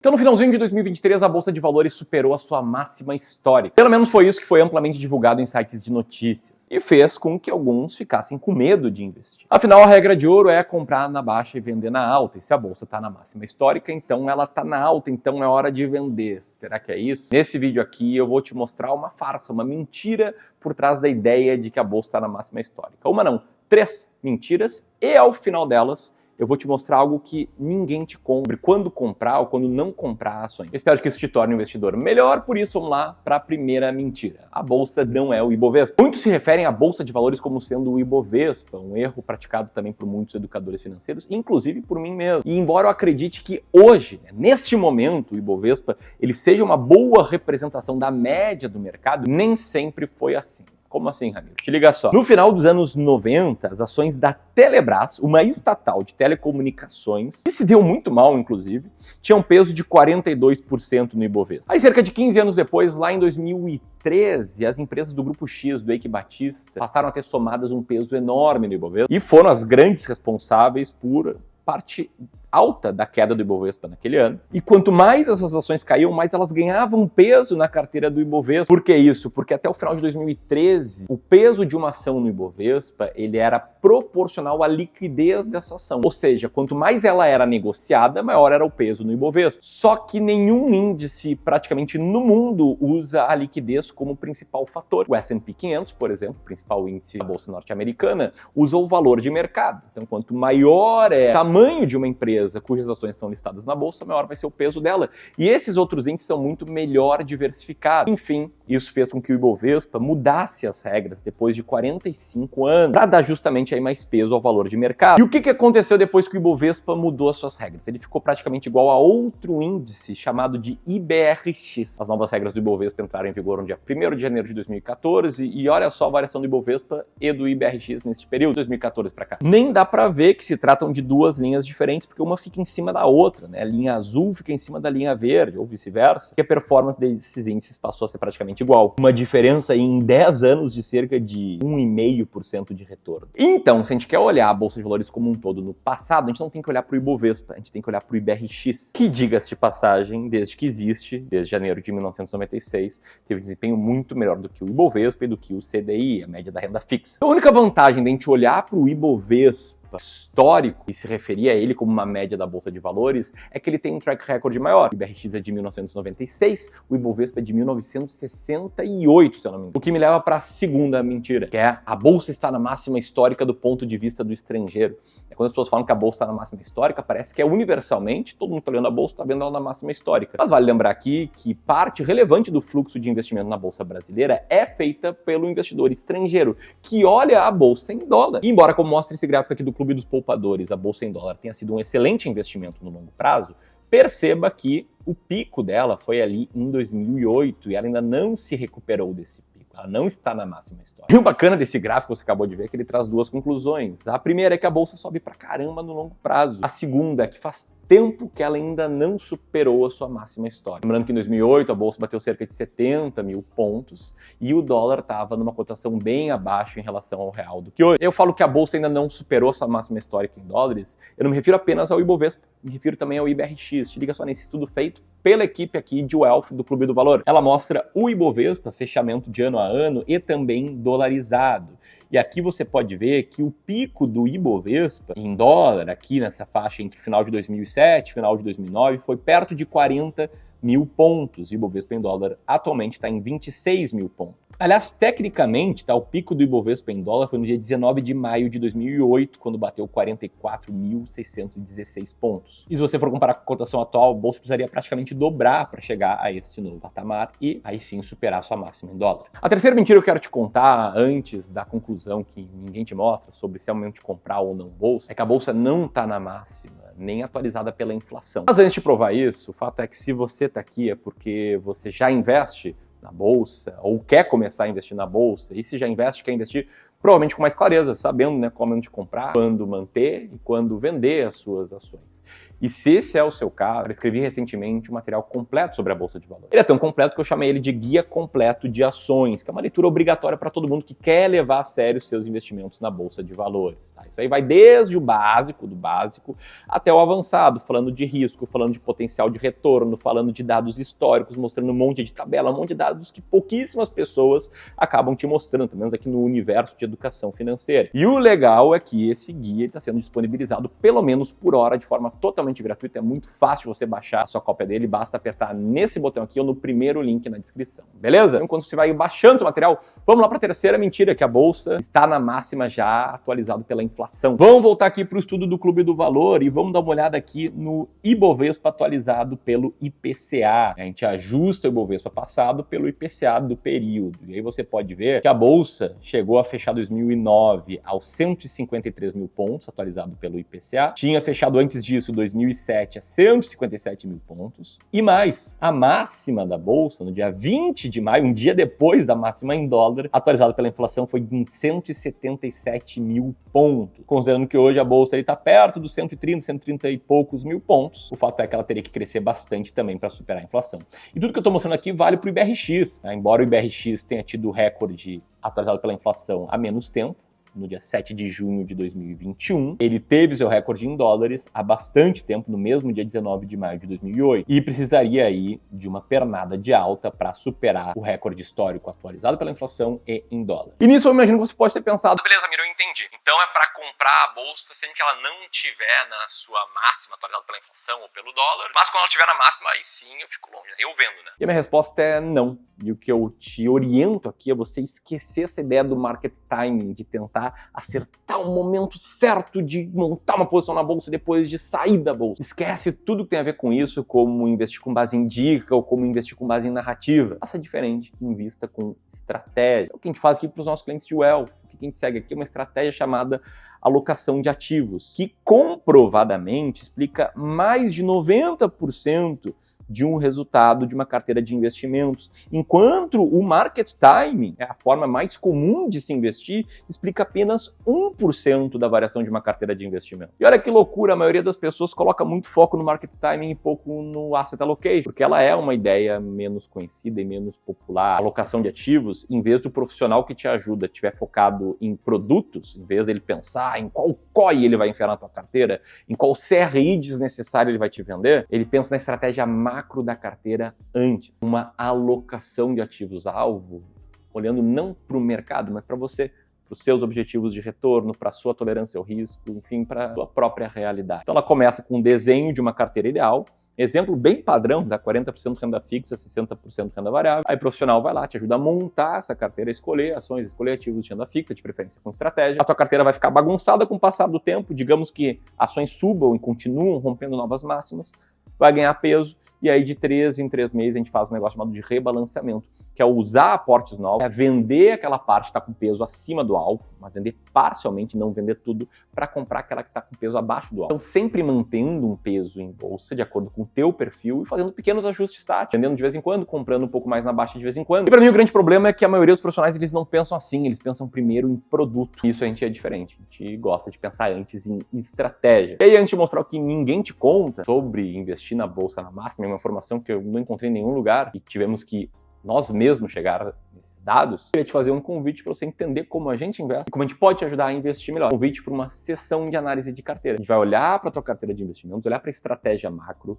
Então, no finalzinho de 2023, a Bolsa de Valores superou a sua máxima histórica. Pelo menos foi isso que foi amplamente divulgado em sites de notícias. E fez com que alguns ficassem com medo de investir. Afinal, a regra de ouro é comprar na baixa e vender na alta. E se a Bolsa está na máxima histórica, então ela está na alta, então é hora de vender. Será que é isso? Nesse vídeo aqui eu vou te mostrar uma farsa, uma mentira por trás da ideia de que a Bolsa está na máxima histórica. Uma não, 3 mentiras e ao final delas eu vou te mostrar algo que ninguém te compra, quando comprar ou quando não comprar ações. Eu espero que isso te torne um investidor melhor, por isso vamos lá para a primeira mentira. A Bolsa não é o Ibovespa. Muitos se referem à Bolsa de Valores como sendo o Ibovespa, um erro praticado também por muitos educadores financeiros, inclusive por mim mesmo. E embora eu acredite que hoje, neste momento, o Ibovespa ele seja uma boa representação da média do mercado, nem sempre foi assim. Como assim, Ramiro? Te liga só. No final dos anos 90, as ações da Telebrás, uma estatal de telecomunicações, que se deu muito mal, inclusive, tinham peso de 42% no Ibovespa. Aí, cerca de 15 anos depois, lá em 2013, as empresas do Grupo X, do Eike Batista, passaram a ter somadas um peso enorme no Ibovespa e foram as grandes responsáveis por parte alta da queda do Ibovespa naquele ano. E quanto mais essas ações caíam, mais elas ganhavam peso na carteira do Ibovespa. Por que isso? Porque até o final de 2013, o peso de uma ação no Ibovespa, ele era proporcional à liquidez dessa ação. Ou seja, quanto mais ela era negociada, maior era o peso no Ibovespa. Só que nenhum índice praticamente no mundo usa a liquidez como principal fator. O S&P 500, por exemplo, o principal índice da Bolsa Norte-Americana, usa o valor de mercado. Então, quanto maior é o tamanho de uma empresa cujas ações são listadas na bolsa, maior vai ser o peso dela. E esses outros índices são muito melhor diversificados. Enfim, isso fez com que o Ibovespa mudasse as regras depois de 45 anos, para dar justamente aí mais peso ao valor de mercado. E o que aconteceu depois que o Ibovespa mudou as suas regras? Ele ficou praticamente igual a outro índice chamado de IBRX. As novas regras do Ibovespa entraram em vigor no dia 1º de janeiro de 2014 e olha só a variação do Ibovespa e do IBRX nesse período, 2014 para cá. Nem dá para ver que se tratam de duas linhas diferentes, porque uma fica em cima da outra, né? A linha azul fica em cima da linha verde, ou vice-versa, que a performance desses índices passou a ser praticamente igual. Uma diferença em 10 anos de cerca de 1,5% de retorno. Então, se a gente quer olhar a Bolsa de Valores como um todo no passado, a gente não tem que olhar para o Ibovespa, a gente tem que olhar para o IBRX, que, diga-se de passagem, desde que existe, desde janeiro de 1996, teve um desempenho muito melhor do que o Ibovespa e do que o CDI, a média da renda fixa. A única vantagem de a gente olhar para o Ibovespa histórico e se referir a ele como uma média da Bolsa de Valores é que ele tem um track record maior. O IBRX é de 1996, o Ibovespa é de 1968, se eu não me engano. O que me leva para a segunda mentira, que é a Bolsa está na máxima histórica do ponto de vista do estrangeiro. Quando as pessoas falam que a Bolsa está na máxima histórica, parece que é universalmente, todo mundo está olhando a Bolsa, está vendo ela na máxima histórica. Mas vale lembrar aqui que parte relevante do fluxo de investimento na Bolsa brasileira é feita pelo investidor estrangeiro, que olha a Bolsa em dólar. E embora, como mostra esse gráfico aqui do Clube dos Poupadores, a Bolsa em dólar tenha sido um excelente investimento no longo prazo, perceba que o pico dela foi ali em 2008 e ela ainda não se recuperou desse pico. Ela não está na máxima histórica. E o bacana desse gráfico, você acabou de ver, é que ele traz duas conclusões. A primeira é que a Bolsa sobe pra caramba no longo prazo. A segunda é que faz tempo que ela ainda não superou a sua máxima histórica. Lembrando que em 2008 a Bolsa bateu cerca de 70 mil pontos e o dólar estava numa cotação bem abaixo em relação ao real do que hoje. Eu falo que a Bolsa ainda não superou a sua máxima histórica em dólares, eu não me refiro apenas ao Ibovespa, me refiro também ao IBRX. Te liga só nesse estudo feito pela equipe aqui de Wealth do Clube do Valor. Ela mostra o Ibovespa, fechamento de ano a ano e também dolarizado. E aqui você pode ver que o pico do Ibovespa em dólar, aqui nessa faixa entre o final de 2007 e final de 2009, foi perto de 40 mil pontos. O Ibovespa em dólar atualmente está em 26 mil pontos. Aliás, tecnicamente, o pico do Ibovespa em dólar foi no dia 19 de maio de 2008, quando bateu 44.616 pontos. E se você for comparar com a cotação atual, a Bolsa precisaria praticamente dobrar para chegar a esse novo patamar e aí sim superar sua máxima em dólar. A terceira mentira que eu quero te contar antes da conclusão que ninguém te mostra sobre se é o momento de comprar ou não bolsa, é que a Bolsa não está na máxima, nem atualizada pela inflação. Mas antes de provar isso, o fato é que se você está aqui é porque você já investe na Bolsa ou quer começar a investir na Bolsa, e se já investe, quer investir provavelmente com mais clareza, sabendo, né, quando comprar, quando manter e quando vender as suas ações. E se esse é o seu caso, eu escrevi recentemente um material completo sobre a Bolsa de Valores. Ele é tão completo que eu chamei ele de Guia Completo de Ações, que é uma leitura obrigatória para todo mundo que quer levar a sério seus investimentos na Bolsa de Valores. Tá? Isso aí vai desde o básico, do básico, até o avançado, falando de risco, falando de potencial de retorno, falando de dados históricos, mostrando um monte de tabela, um monte de dados que pouquíssimas pessoas acabam te mostrando, pelo menos aqui no universo de educação financeira. E o legal é que esse guia está sendo disponibilizado pelo menos por hora, de forma totalmente gratuita. É muito fácil você baixar a sua cópia dele, basta apertar nesse botão aqui ou no primeiro link na descrição, beleza? Então, enquanto você vai baixando seu material, vamos lá para a terceira mentira, que a bolsa está na máxima já atualizado pela inflação. Vamos voltar aqui para o estudo do Clube do Valor e vamos dar uma olhada aqui no Ibovespa atualizado pelo IPCA. A gente ajusta o Ibovespa passado pelo IPCA do período. E aí você pode ver que a bolsa chegou a fechar 2009 aos 153 mil pontos, atualizado pelo IPCA. Tinha fechado antes disso 2007 a 157 mil pontos. E mais, a máxima da bolsa no dia 20 de maio, um dia depois da máxima em dólar, atualizado pela inflação, foi em 177 mil pontos. Considerando que hoje a bolsa está perto dos 130 e poucos mil pontos, o fato é que ela teria que crescer bastante também para superar a inflação. E tudo que eu estou mostrando aqui vale para o IBRX, né? Embora o IBRX tenha tido recorde atualizado pela inflação há menos tempo, no dia 7 de junho de 2021. Ele teve seu recorde em dólares há bastante tempo, no mesmo dia 19 de maio de 2008, e precisaria aí de uma pernada de alta para superar o recorde histórico atualizado pela inflação e em dólar. E nisso eu imagino que você pode ter pensado, beleza, Miro, eu entendi. Então é para comprar a bolsa sempre que ela não tiver na sua máxima atualizada pela inflação ou pelo dólar, mas quando ela estiver na máxima, aí sim eu fico longe, né? Eu vendo, né? E a minha resposta é não. E o que eu te oriento aqui é você esquecer essa ideia do market timing, de tentar acertar o momento certo de montar uma posição na bolsa depois de sair da bolsa. Esquece tudo que tem a ver com isso, como investir com base em dica ou como investir com base em narrativa. Faça diferente, invista com estratégia. É o que a gente faz aqui para os nossos clientes de wealth. O que a gente segue aqui é uma estratégia chamada alocação de ativos, que comprovadamente explica mais de 90% de um resultado de uma carteira de investimentos, enquanto o market timing, é a forma mais comum de se investir, explica apenas 1% da variação de uma carteira de investimento. E olha que loucura, a maioria das pessoas coloca muito foco no market timing e pouco no asset allocation, porque ela é uma ideia menos conhecida e menos popular. A alocação de ativos, em vez do profissional que te ajuda estiver focado em produtos, em vez dele pensar em qual COI ele vai enfiar na tua carteira, em qual CRI desnecessário ele vai te vender, ele pensa na estratégia macro da carteira antes. Uma alocação de ativos-alvo, olhando não para o mercado, mas para você, para os seus objetivos de retorno, para a sua tolerância ao risco, enfim, para a sua própria realidade. Então ela começa com um desenho de uma carteira ideal, exemplo bem padrão, dá 40% renda fixa, 60% renda variável. Aí o profissional vai lá, te ajuda a montar essa carteira, escolher ações, escolher ativos de renda fixa, de preferência com estratégia. A tua carteira vai ficar bagunçada com o passar do tempo, digamos que ações subam e continuam rompendo novas máximas, vai ganhar peso, e aí de 3 em 3 meses a gente faz um negócio chamado de rebalanceamento, que é usar aportes novos, é vender aquela parte que está com peso acima do alvo, mas vender parcialmente, não vender tudo, para comprar aquela que está com peso abaixo do alvo. Então sempre mantendo um peso em bolsa, de acordo com o teu perfil, e fazendo pequenos ajustes táticos, vendendo de vez em quando, comprando um pouco mais na baixa de vez em quando. E para mim o grande problema é que a maioria dos profissionais eles não pensam assim, eles pensam primeiro em produto. Isso a gente é diferente, a gente gosta de pensar antes em estratégia. E aí antes de mostrar o que ninguém te conta sobre investir na bolsa na máxima, uma informação que eu não encontrei em nenhum lugar e tivemos que nós mesmos chegar nesses dados, eu queria te fazer um convite para você entender como a gente investe e como a gente pode te ajudar a investir melhor. Um convite para uma sessão de análise de carteira. A gente vai olhar para a tua carteira de investimentos, olhar para a estratégia macro,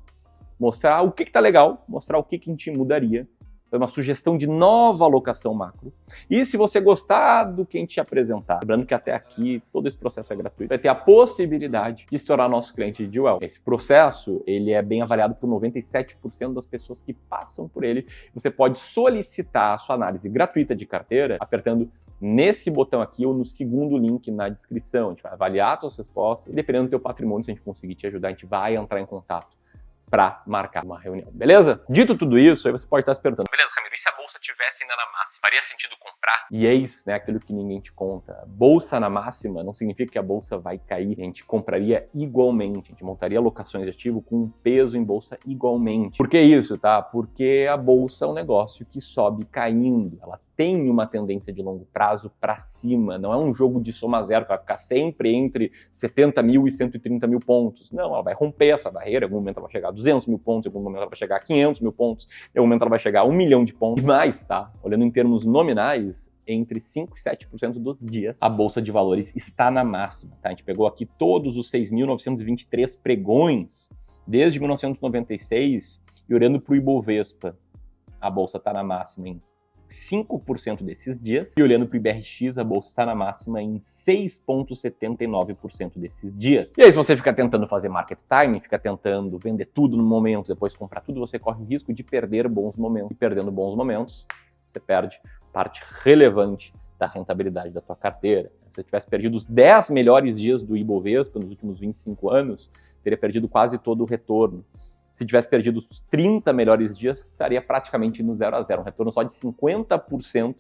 mostrar o que está legal, mostrar o que a gente mudaria, uma sugestão de nova alocação macro. E se você gostar do que a gente te apresentar, lembrando que até aqui todo esse processo é gratuito, vai ter a possibilidade de se tornar nosso cliente de wealth. Esse processo ele é bem avaliado por 97% das pessoas que passam por ele. Você pode solicitar a sua análise gratuita de carteira apertando nesse botão aqui ou no segundo link na descrição. A gente vai avaliar as suas respostas e dependendo do teu patrimônio, se a gente conseguir te ajudar, a gente vai entrar em contato para marcar uma reunião, beleza? Dito tudo isso, aí você pode estar se perguntando, beleza, Ramiro, e se a bolsa tivesse ainda na máxima? Faria sentido comprar? E eis, né, aquilo que ninguém te conta. Bolsa na máxima não significa que a bolsa vai cair. A gente compraria igualmente, a gente montaria alocações de ativo com um peso em bolsa igualmente. Por que isso, tá? Porque a bolsa é um negócio que sobe caindo, ela tem uma tendência de longo prazo para cima. Não é um jogo de soma zero que vai ficar sempre entre 70 mil e 130 mil pontos. Não, ela vai romper essa barreira. Em algum momento ela vai chegar a 200 mil pontos, em algum momento ela vai chegar a 500 mil pontos, em algum momento ela vai chegar a 1 milhão de pontos. E mais, tá? Olhando em termos nominais, entre 5% e 7% dos dias, a Bolsa de Valores está na máxima. Tá? A gente pegou aqui todos os 6.923 pregões desde 1996 e olhando para o Ibovespa, a Bolsa está na máxima em 5% desses dias. E olhando para o IBRX, a Bolsa está na máxima em 6,79% desses dias. E aí, se você fica tentando fazer market timing, fica tentando vender tudo no momento, depois comprar tudo, você corre o risco de perder bons momentos. E perdendo bons momentos, você perde parte relevante da rentabilidade da tua carteira. Se você tivesse perdido os 10 melhores dias do Ibovespa nos últimos 25 anos, teria perdido quase todo o retorno. Se tivesse perdido os 30 melhores dias, estaria praticamente no 0 a 0, um retorno só de 50%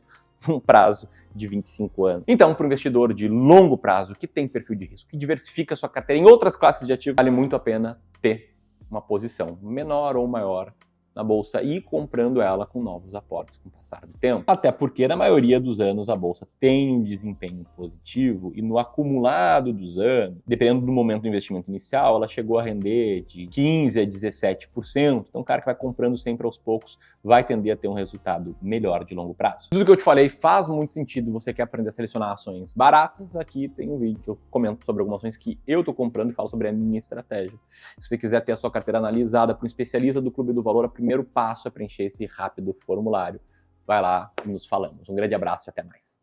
num prazo de 25 anos. Então, para o investidor de longo prazo, que tem perfil de risco, que diversifica sua carteira em outras classes de ativos, vale muito a pena ter uma posição menor ou maior na bolsa e ir comprando ela com novos aportes com o passar do tempo. Até porque, na maioria dos anos, a bolsa tem um desempenho positivo e no acumulado dos anos, dependendo do momento do investimento inicial, ela chegou a render de 15% a 17%. Então, o cara que vai comprando sempre aos poucos vai tender a ter um resultado melhor de longo prazo. Tudo que eu te falei faz muito sentido. Você quer aprender a selecionar ações baratas? Aqui tem um vídeo que eu comento sobre algumas ações que eu tô comprando e falo sobre a minha estratégia. Se você quiser ter a sua carteira analisada por um especialista do Clube do Valor, o primeiro passo é preencher esse rápido formulário. Vai lá e nos falamos. Um grande abraço e até mais.